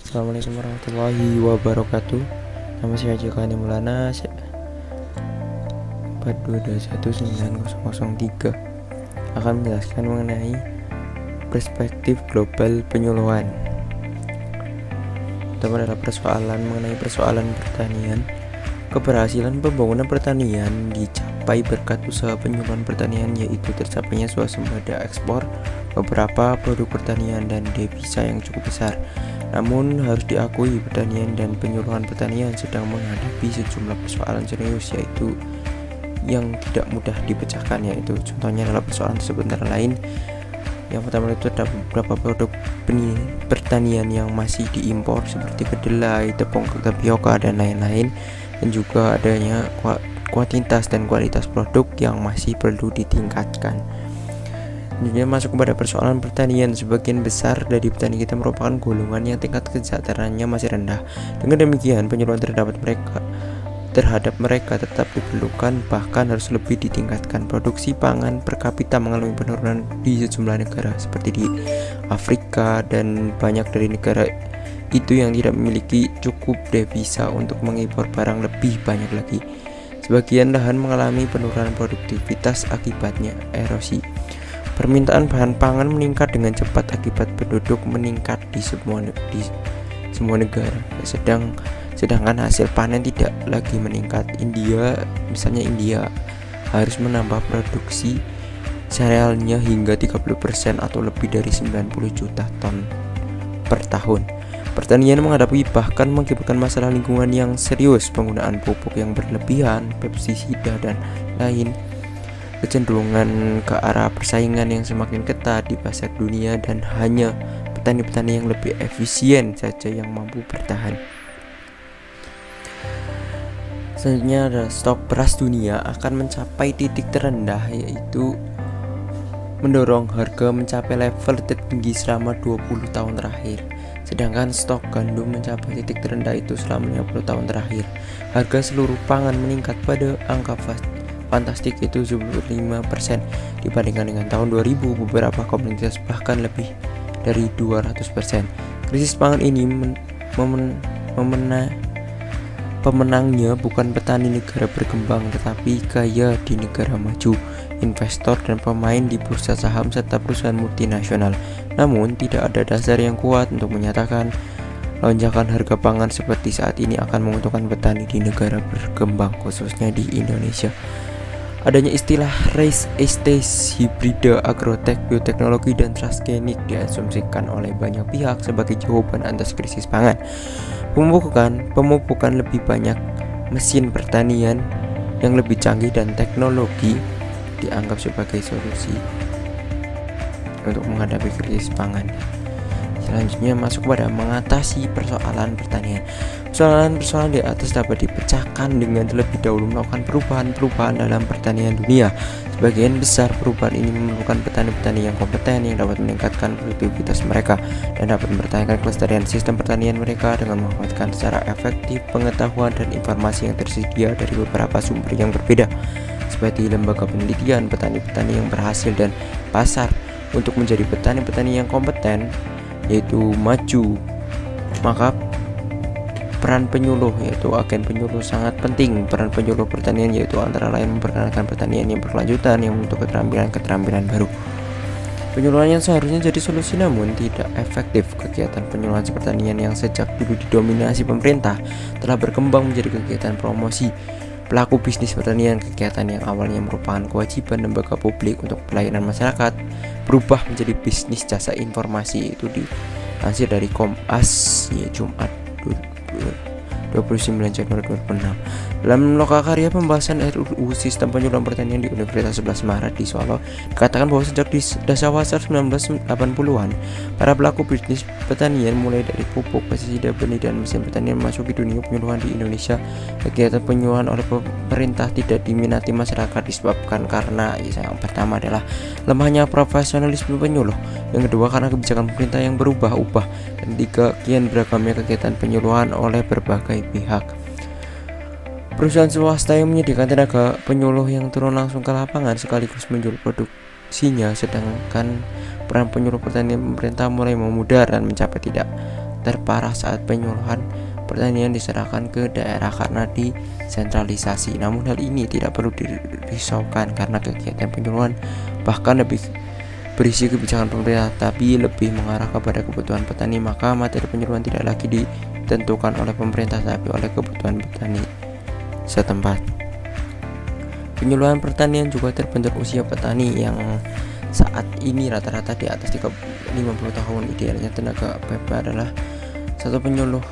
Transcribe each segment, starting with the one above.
Assalamualaikum warahmatullahi wabarakatuh. Nama saya Jekani Mulana 4221903 akan menjelaskan mengenai perspektif global penyuluhan. Pertama adalah persoalan pertanian. Keberhasilan pembangunan pertanian dicapai berkat usaha penyuluhan pertanian, yaitu tercapainya swasembada ekspor beberapa produk pertanian dan devisa yang cukup besar. Namun harus diakui, pertanian dan penyuluhan pertanian sedang menghadapi sejumlah persoalan serius, yaitu yang tidak mudah dipecahkan, yaitu contohnya adalah persoalan tersebut antara lain. Yang pertama itu ada beberapa produk pertanian yang masih diimpor seperti kedelai, tepung, tapioka dan lain-lain, dan juga adanya kuantitas dan kualitas produk yang masih perlu ditingkatkan. Selanjutnya masuk kepada persoalan pertanian. Sebagian besar dari petani kita merupakan golongan yang tingkat kesejahteraannya masih rendah. Dengan demikian, penyuluhan terhadap mereka tetap diperlukan, bahkan harus lebih ditingkatkan. Produksi pangan per kapita mengalami penurunan di sejumlah negara seperti di Afrika, dan banyak dari negara itu yang tidak memiliki cukup devisa untuk mengimpor barang lebih banyak lagi. Sebagian lahan mengalami penurunan produktivitas akibatnya erosi. Permintaan bahan pangan meningkat dengan cepat akibat penduduk meningkat di semua negara. Sedangkan hasil panen tidak lagi meningkat. Misalnya India harus menambah produksi serealnya hingga 30% atau lebih dari 90 juta ton per tahun. Pertanian bahkan mengakibatkan masalah lingkungan yang serius, penggunaan pupuk yang berlebihan, pestisida dan lain, kecenderungan ke arah persaingan yang semakin ketat di pasar dunia, dan hanya petani-petani yang lebih efisien saja yang mampu bertahan. Selanjutnya ada stok beras dunia akan mencapai titik terendah, yaitu mendorong harga mencapai level tertinggi selama 20 tahun terakhir. Sedangkan stok gandum mencapai titik terendah itu selama 50 tahun terakhir. Harga seluruh pangan meningkat pada angka fantastik, itu 75% dibandingkan dengan tahun 2000. Beberapa komoditas bahkan lebih dari 200%. Krisis pangan ini pemenangnya bukan petani negara berkembang, tetapi kaya di negara maju, investor dan pemain di bursa saham serta perusahaan multinasional. Namun tidak ada dasar yang kuat untuk menyatakan lonjakan harga pangan seperti saat ini akan menguntungkan petani di negara berkembang, khususnya di Indonesia. Adanya istilah race estate, hibrida, agrotek, bioteknologi, dan transgenik diasumsikan oleh banyak pihak sebagai jawaban atas krisis pangan. Pemupukan lebih banyak, mesin pertanian yang lebih canggih, dan teknologi dianggap sebagai solusi untuk menghadapi krisis pangan. Selanjutnya masuk pada mengatasi persoalan pertanian. Persoalan di atas dapat dipecahkan dengan terlebih dahulu melakukan perubahan dalam pertanian dunia. Sebagian besar perubahan ini memerlukan petani-petani yang kompeten yang dapat meningkatkan produktivitas mereka dan dapat mempertahankan kelestarian sistem pertanian mereka dengan memanfaatkan secara efektif pengetahuan dan informasi yang tersedia dari beberapa sumber yang berbeda, seperti lembaga penelitian, petani-petani yang berhasil, dan pasar. Untuk menjadi petani-petani yang kompeten, yaitu maju, maka peran penyuluh, yaitu agen penyuluh, sangat penting. Peran penyuluh pertanian yaitu antara lain memperkenalkan pertanian yang berkelanjutan yang membentuk keterampilan baru. Penyuluhan yang seharusnya jadi solusi namun tidak efektif. Kegiatan penyuluhan pertanian yang sejak dulu didominasi pemerintah telah berkembang menjadi kegiatan promosi pelaku bisnis pertanian. Kegiatan yang awalnya merupakan kewajiban lembaga publik untuk pelayanan masyarakat berubah menjadi bisnis jasa informasi. Itu dilansir dari Kompas, Jumat 29 Januari 2006. Dalam lokakarya pembahasan RUU Sistem Penyuluhan Pertanian di Universitas 11 Maret di Solo, dikatakan bahwa sejak di dasar 1980-an, para pelaku bisnis pertanian mulai dari pupuk, pestisida, benih, dan mesin pertanian memasuki dunia penyuluhan di Indonesia. Kegiatan penyuluhan oleh pemerintah tidak diminati masyarakat disebabkan karena yang pertama adalah lemahnya profesionalisme penyuluh, yang kedua karena kebijakan pemerintah yang berubah-ubah, dan tiga kian beragamnya kegiatan penyuluhan oleh berbagai pihak. Perusahaan swasta yang menyediakan tenaga penyuluh yang turun langsung ke lapangan sekaligus menjual produksinya, sedangkan peran penyuluh pertanian pemerintah mulai memudar dan mencapai tidak terparah saat penyuluhan pertanian diserahkan ke daerah karena disentralisasi. Namun hal ini tidak perlu dirisaukan karena kegiatan penyuluhan bahkan lebih berisi kebijakan pemerintah tapi lebih mengarah kepada kebutuhan petani, maka materi penyuluhan tidak lagi ditentukan oleh pemerintah tapi oleh kebutuhan petani setempat. Penyuluhan pertanian juga terbentuk usia petani yang saat ini rata-rata di atas 50 tahun. Idealnya tenaga PP adalah satu penyuluh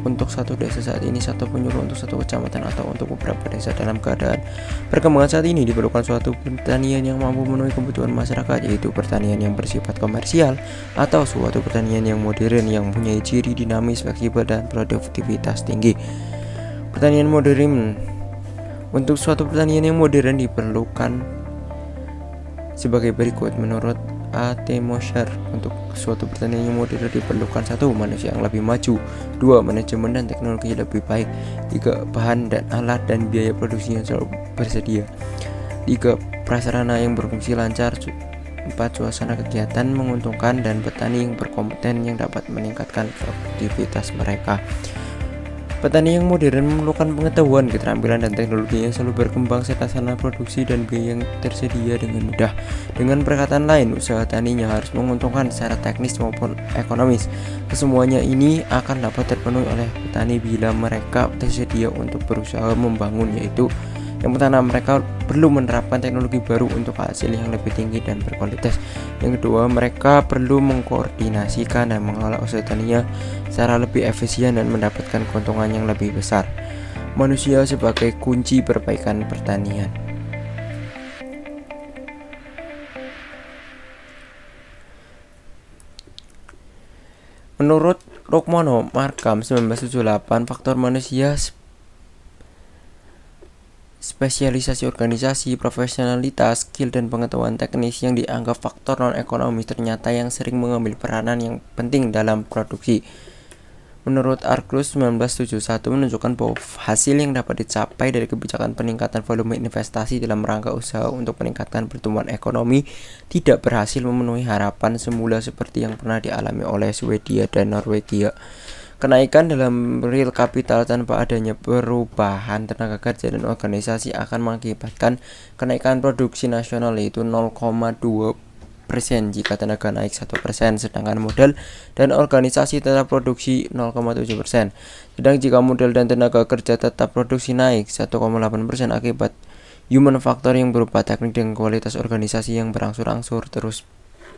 untuk satu desa saat ini, satu penyuluh untuk satu kecamatan atau untuk beberapa desa. Dalam keadaan perkembangan saat ini diperlukan suatu pertanian yang mampu memenuhi kebutuhan masyarakat, yaitu pertanian yang bersifat komersial atau suatu pertanian yang modern yang mempunyai ciri dinamis, fleksibel, dan produktivitas tinggi. Pertanian modern. Untuk suatu pertanian yang modern diperlukan sebagai berikut menurut A.T. Mosher. Untuk suatu pertanian yang modern diperlukan 1. Manusia yang lebih maju, 2. Manajemen dan teknologi lebih baik, 3. Bahan dan alat dan biaya produksi yang selalu bersedia, 3. Prasarana yang berfungsi lancar, 4. Suasana kegiatan menguntungkan dan petani yang berkompeten yang dapat meningkatkan produktivitas mereka. Petani yang modern memerlukan pengetahuan, keterampilan, dan teknologi yang selalu berkembang serta sarana produksi dan biaya yang tersedia dengan mudah. Dengan perkataan lain, usaha taninya harus menguntungkan secara teknis maupun ekonomis. Kesemuanya ini akan dapat terpenuhi oleh petani bila mereka tersedia untuk berusaha membangun, yaitu yang pertama, mereka perlu menerapkan teknologi baru untuk hasil yang lebih tinggi dan berkualitas. Yang kedua, mereka perlu mengkoordinasikan dan mengelola usaha taninya secara lebih efisien dan mendapatkan keuntungan yang lebih besar. Manusia sebagai kunci perbaikan pertanian. Menurut Rukmono Markham 1978, faktor manusia, spesialisasi organisasi, profesionalitas, skill, dan pengetahuan teknis yang dianggap faktor non-ekonomis ternyata yang sering mengambil peranan yang penting dalam produksi. Menurut Arklus 1971 menunjukkan bahwa hasil yang dapat dicapai dari kebijakan peningkatan volume investasi dalam rangka usaha untuk meningkatkan pertumbuhan ekonomi tidak berhasil memenuhi harapan semula seperti yang pernah dialami oleh Swedia dan Norwegia. Kenaikan dalam real capital tanpa adanya perubahan tenaga kerja dan organisasi akan mengakibatkan kenaikan produksi nasional yaitu 0,2% jika tenaga naik 1%, sedangkan modal dan organisasi tetap produksi 0,7%. Sedang jika modal dan tenaga kerja tetap produksi naik 1,8% akibat human factor yang berupa teknik dan kualitas organisasi yang berangsur-angsur terus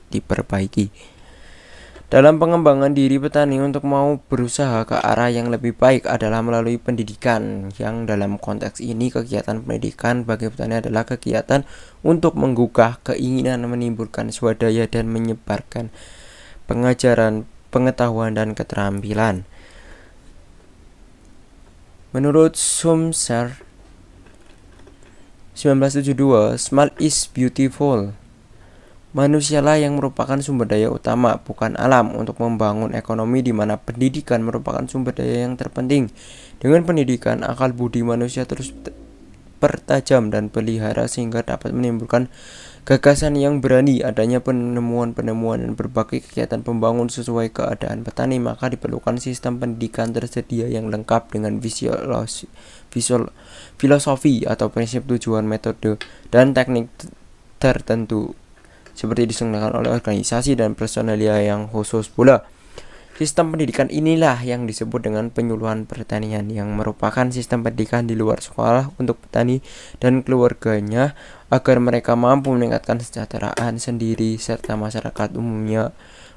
diperbaiki. Dalam pengembangan diri petani untuk mau berusaha ke arah yang lebih baik adalah melalui pendidikan, yang dalam konteks ini kegiatan pendidikan bagi petani adalah kegiatan untuk menggugah keinginan, menimbulkan swadaya, dan menyebarkan pengajaran, pengetahuan, dan keterampilan. Menurut Sumser 1972, smart is beautiful. Manusialah yang merupakan sumber daya utama, bukan alam, untuk membangun ekonomi di mana pendidikan merupakan sumber daya yang terpenting. Dengan pendidikan, akal budi manusia terus pertajam dan pelihara sehingga dapat menimbulkan gagasan yang berani. Adanya penemuan-penemuan dan berbagai kegiatan pembangun sesuai keadaan petani, maka diperlukan sistem pendidikan tersedia yang lengkap dengan filosofi atau prinsip, tujuan, metode, dan teknik tertentu seperti diselenggarakan oleh organisasi dan personalia yang khusus pula. Sistem pendidikan inilah yang disebut dengan penyuluhan pertanian, yang merupakan sistem pendidikan di luar sekolah untuk petani dan keluarganya agar mereka mampu meningkatkan kesejahteraan sendiri serta masyarakat umumnya.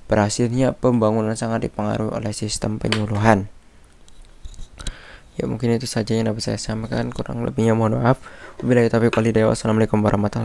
Berhasilnya pembangunan sangat dipengaruhi oleh sistem penyuluhan. Ya, mungkin itu saja yang dapat saya sampaikan, kurang lebihnya mohon maaf. Wabillahi taufiq wal hidayah. Wassalamualaikum warahmatullahi wabarakatuh.